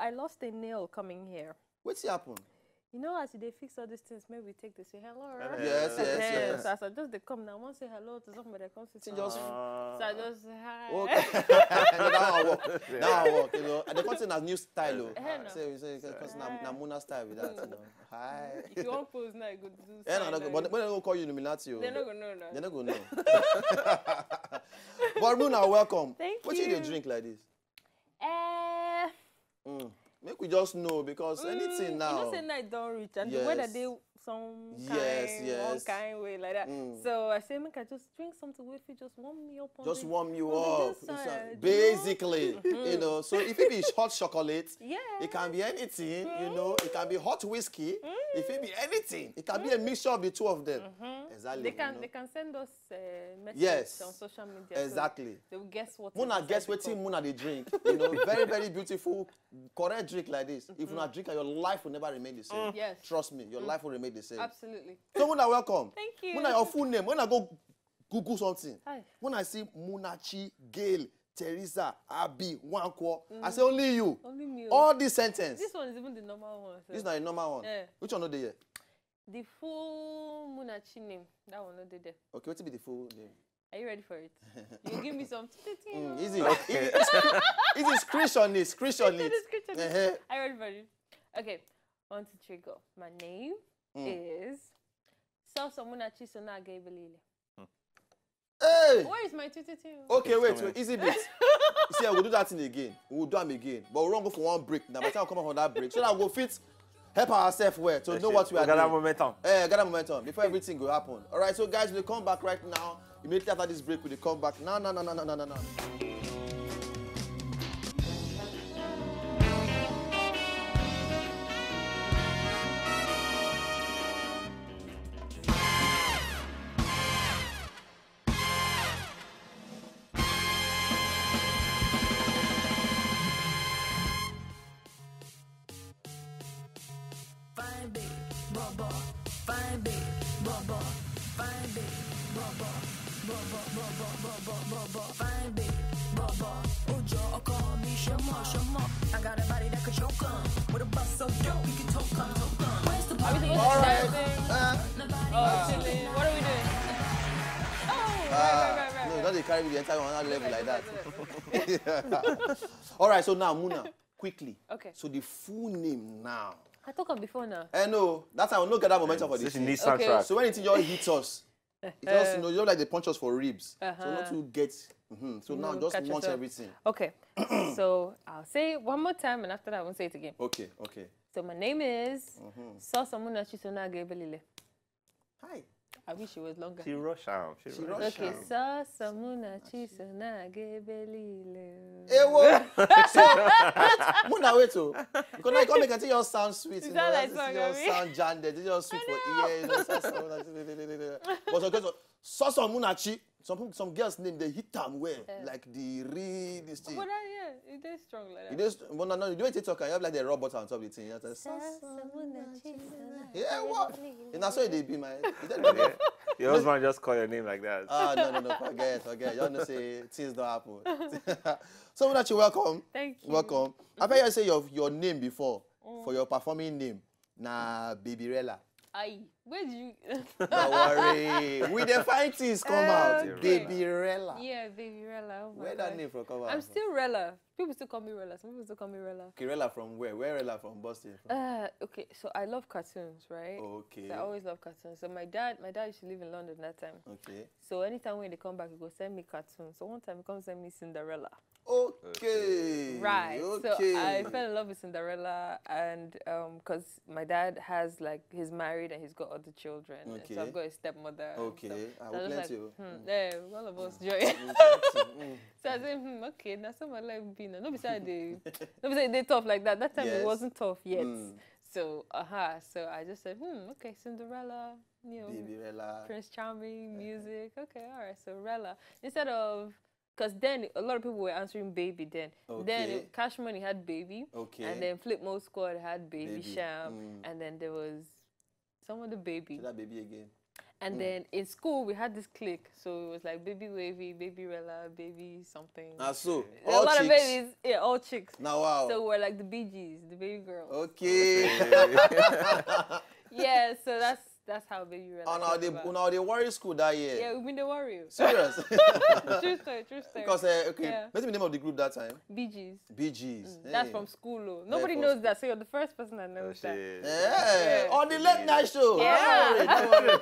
I lost a nail coming here. What's happened? You know, as they fix all these things, maybe we take to say hello. Yes. So as I just they come now, I want to say hello to somebody that comes to say Just so I just say hi. okay. That work. That work. You know, and the content has new style. No. Say because na Muna style with that. You know. Hi. If you want pose now, you go do. But when they go call you Illuminati, they're not gonna know. They're not gonna know. But Muna, welcome. Thank what you. What do you drink like this? Make we just know because anything now. You know, say night don't reach, and the weather they some one kind way like that. So I say, make I just drink something with you, just warm me up. Just warm you up. Basically, you know. So if it is hot chocolate, it can be anything. You know, it can be hot whiskey. If it be anything, it can be a mixture of the two of them. Exactly. They can send us messages on social media. Exactly. So they will guess what. Muna guess what thing Muna they drink. You know, very very beautiful, correct drink like this. If you not drink, your life will never remain the same. Yes. Trust me, your life will remain the same. Absolutely. So Muna, welcome. Thank you. Muna, your full name. When I go Google something, Hi. when I see Munachi, Gail, Teresa, ABII, Wankwo, I say only you. Only me. All this sentence. This one is even the normal one. So. This is not a normal one. Yeah. Which one are they here? The full Munachi name. That one not there. Okay, what will be the full name? Are you ready for it? You give me some. Easy. Easy. Screenshot it. Screenshot it. Are you ready for it? Okay. 1, 2, 3, go. My name is Salsa Munachi Sona Gaibelile. Hey! Where is my 2, 2, 2? Okay, wait. Easy bit. You see, I will do that thing again. We will do them again. But we'll go for one break. Now, by the time we come up on that break, so that we'll fit, help ourselves well to know what we are doing. Gather momentum. Gather momentum before everything will happen. All right, so guys, we'll come back right now. Immediately after this break, we'll come back. No. I got a body that could choke on. With a bust so dope, you can talk on. Where's the Are we supposed to chilling. What are we doing? Right. No, don't they carry the entire one level like that. All right, so now, Muna, quickly. Okay. So the full name now. I talked about before now. No, that's how we don't get that momentum for this. Okay. So when it just hits us, it just, you don't like the punch us for ribs. So not to get. So now just launch everything. Okay. So I'll say it one more time, and after that I won't say it again. Okay. So my name is Salsa Munachi Sona Gaibelile. Hi. I wish it was longer. She rush out. Okay, Salsa Munachi Sona Gaibelile. Hey, what? So, Muna, wait, oh. Because now you can't make it just sound sweet. You know, like it just sound janded. It's just sweet for ear. You know, but okay, so Salsa Munachi. Some girls' name they hit them well, like the real this thing. But it is strong like that. It is. Well, no, you do it TikTok and you have like the robot on top of the thing. Yeah, what? And that's why they be my. Your husband just call your name like that. No, forget. You know, say things don't happen. So Munachi, welcome. Thank you. Welcome. I've heard you say your name before for your performing name. Na Babyrella. Aye. Where did you? Don't worry. We the find things come out. Babyrella. Yeah, Babyrella. Oh where that name from come out? I'm still Rella. People still call me Rella. Some people still call me Rella. Okay, Rella from where? Where Rella from Boston? Okay, so I love cartoons, right? Okay. So I always love cartoons. So my dad used to live in London that time. Okay. So anytime when they come back, he go send me cartoons. So one time he comes send me Cinderella. Okay. Right. Okay. So I fell in love with Cinderella, and because my dad has like he's married and he's got other children. Okay. So I've got a stepmother. Okay. So I will plenty. yeah, all of us join. So I said, okay, that's how my life been. No beside they tough like that. That time it wasn't tough yet. So so I just said, okay, Cinderella, you know, Babyrella. Prince Charming, music. Okay, all right. So Rella instead of. Because then a lot of people were answering Baby then. Okay. Then Cash Money had Baby. Okay. And then Flip Mode Squad had Baby Sham. And then there was some other Baby. So that Baby again. And then in school, we had this clique. So it was like Baby Wavy, Baby Rella, Baby something. So, a all lot chicks. of babies. Yeah, all chicks. Now, wow. So we're like the Bee Gees, the baby girls. Okay. Yeah, so that's how Baby Rella came about. Now they warrior school that year. Yeah, we've been the Warrior. Serious? True story, true story. Because, okay, Yeah. what's the name of the group that time? Bee Gees. Bee Gees. That's from school, though. Nobody from knows that, so you're the first person that knows that. Yeah. On the late night show. Yeah. Don't worry.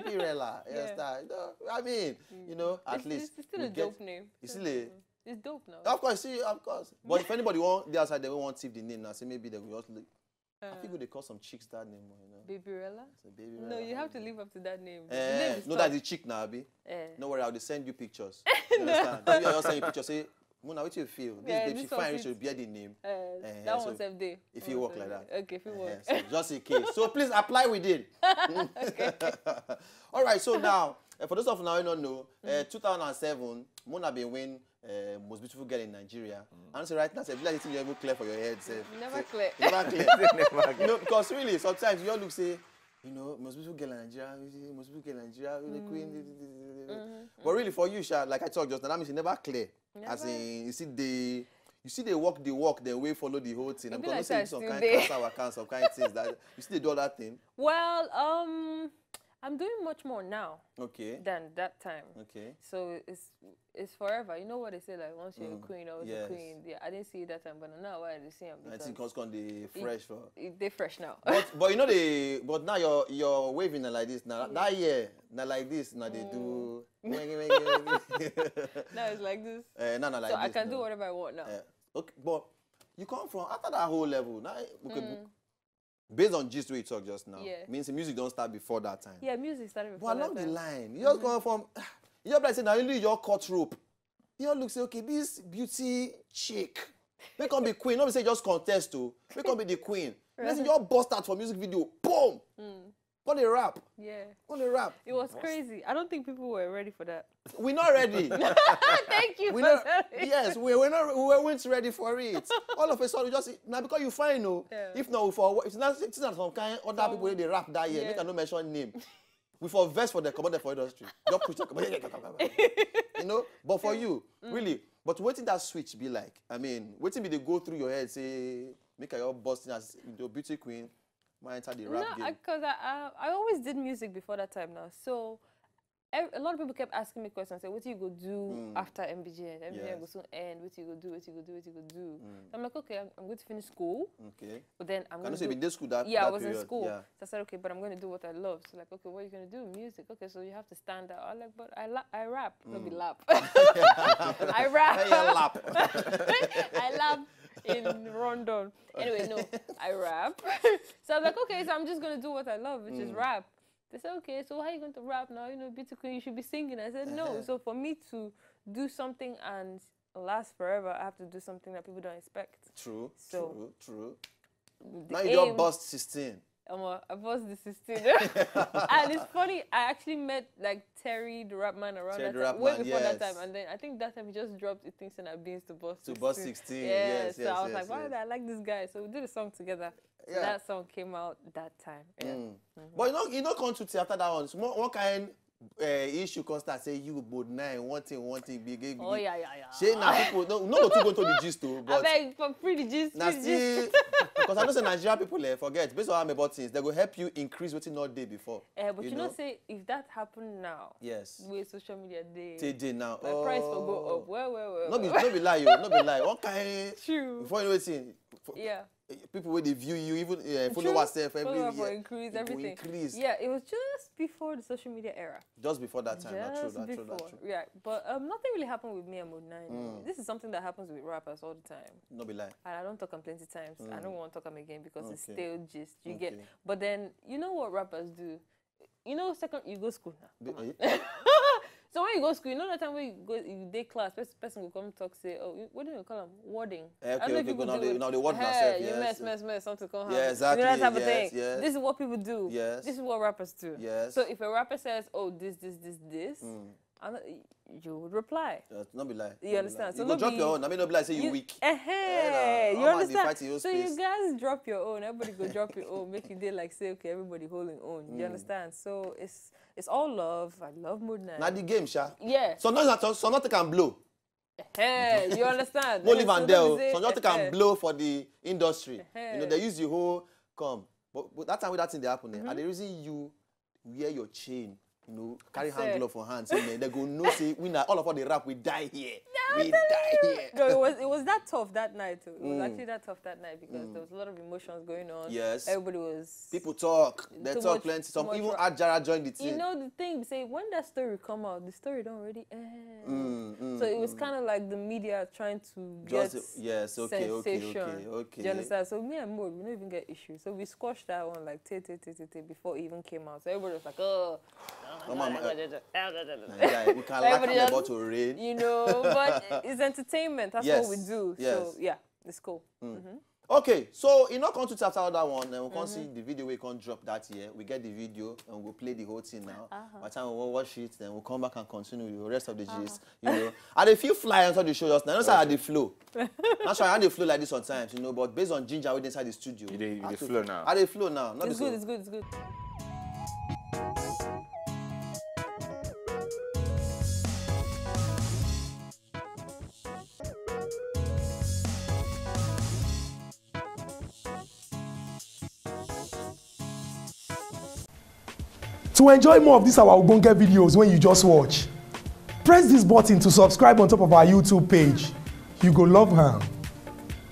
Baby Rella. Yes, that. I mean, you know, at least. It's still a dope name. It's still a... It's dope now. Of course, see, of course. But if anybody want the outside, they won't tip the name now. Say maybe they will just look. I think they call some chicks that name, you know. Baby Rella? Baby No, you have to live up to that name. No, that's the chick now, Abi. No worry, I'll send you pictures. You understand? Maybe I'll send you pictures. Say, Muna, what you feel? This babe, she fine, she should bear the name. That one's FD. If you work like that. Okay, if you work. So just in case. So please apply with it. All right, so now, for those of you now who don't know, 2007, Muna been win most beautiful girl in Nigeria. And so right now, say, like you even clear for your head. Say, Never clear. Never clear. You know, because really, sometimes you all look say, you know, most beautiful girl in Nigeria, most beautiful girl in Nigeria, the queen. But really, for you, Sha, like I talked just now, that means you never clear. Never. As in, you see they walk, they way follow the whole thing. I'm gonna say some kind of cancer, some kind of things that you see they do all that thing. Well, I'm doing much more now. Okay. Than that time. Okay. So it's forever. You know what they say, like once you're a queen, always a queen. Yeah, I didn't see it that time, but now I see them. I think because they fresh for. They fresh now. But you know but now you're waving like this now. That year, now like this, now they do. Now it's like this. No, like so this. I can do whatever I want now. Okay, but you come from after that whole level. Now, based on gist we talk just now, means the music don't start before that time. Yeah, music started before that time. But along the time. line, you just come from, you just like say, now you your cut rope. You all look say, okay, this beauty chick, they can be queen. Not say just contest to, they can be the queen. Right. You all bust out for music video, boom. Got a rap. Yeah. Got a rap. It was crazy. I don't think people were ready for that. We're not ready. Thank you for that. Yes, we weren't ready for it. All of a sudden, just now because you find no. If not for it's not some kind of other people they rap that year. Make I no mention name. We for verse for the commodity for industry. Just push you know. But for you, really. But waiting that switch be like. I mean, waiting be they go through your head say make your busting as the beauty queen. Enter the rap game. Because I always did music before that time now. So a lot of people kept asking me questions. Say, what you go do after MBGN? MBGN go soon end. What you go do? What you go do? What you go do? So I'm like, okay, I'm going to finish school. Okay. But then I'm going to do... school that Yeah, that I was period. in school. Yeah. So I said, okay, but I'm going to do what I love. So like, okay, what are you going to do? Music. Okay, so you have to stand out. I'm like, but I rap. No, be lap. I rap. Hey, lap. I lap in Rondon. Anyway, no, I rap. So I was like, okay, so I'm just going to do what I love, which is rap. They said, okay, so how are you going to rap now? You know, beauty queen, you should be singing. I said, no. So for me to do something and last forever, I have to do something that people don't expect. True, so true. Now you don't bust 16. I bust the 16. And it's funny, I actually met like Terry, the rap man, around that time, way before that time. And then I think that time he just dropped It Thinks and Beans to bust 16. To bust 16, yes. So I was like, wow, I like this guy. So we did a song together. So that song came out that time. Yeah. But you know, come to after that one. So what kind issue can start say you both 9 one thing big. Oh yeah. Say now people no to go to the gist too. But I beg for free the gist. Now still because I know say Nigerian people forget based on how I'm about things they will help you increase what you not did before. But you know say if that happened now. Yes. With social media day now. My price will go up. Well. No be lie you. No be lie. What kind? True. Before you know anything. Yeah. People when they view you, even follow yourself every year. Increase everything. Increase. Yeah, it was just before the social media era. Just before that time. That's true. Yeah, but nothing really happened with me and Mode9. This is something that happens with rappers all the time. No be lie. And I don't talk them plenty times. I don't want to talk them again because it's still gist. You get. But then you know what rappers do. You know, you go school now. So when you go to school, you know that time when you day class, person will come talk, say, oh, what do you call them? Wording. Okay, now they word myself, yes. You mess, something come happen. Yeah, exactly, you know that type of thing. Yes. This is what people do. Yes. This is what rappers do. Yes. So if a rapper says, oh, this, you would reply. Not be like. You understand? So you go drop your own. I mean, not be like say you weak. You understand? So you guys drop your own. Everybody go drop your own. Make it day like say, okay, everybody holding own. You understand? So it's all love. I love MUNACHI. Now the game, Sha. Yeah. So nothing can blow. Hey, you understand? No live and there. So nothing can blow for the industry. You know, they use the whole come. But that time with that thing they happen, and the reason you wear your chain, you know, carry hand glove for hands, and they go no say we all of all the rap we die here. We die here. No, it was that tough that night too. It was actually that tough that night because there was a lot of emotions going on. Yes. Everybody was. People talk. They talk plenty. Some even Ajara joined the team. You know the thing, say when that story come out, the story don't already end. So it was kind of like the media trying to get sensation. Okay. You understand? So me and Maud, we don't even get issues. So we squashed that one like before it even came out. So everybody was like, oh. We can laugh about to rain. You know, but it's entertainment. That's what we do. So yeah, it's cool. Okay, so you know, come to after that one, then we'll come see the video we can drop that year. We get the video and we'll play the whole thing now. By the time we'll watch it, then we'll come back and continue with the rest of the gist. You know, and if you fly onto the show just now, I know how they flow. That's why I had the flow like this sometimes, you know, but based on ginger with inside the studio. They flow now. How they flow now? It's good, it's good, it's good. To enjoy more of these our Ogbonge videos when you just watch, press this button to subscribe on top of our YouTube page. You go love her.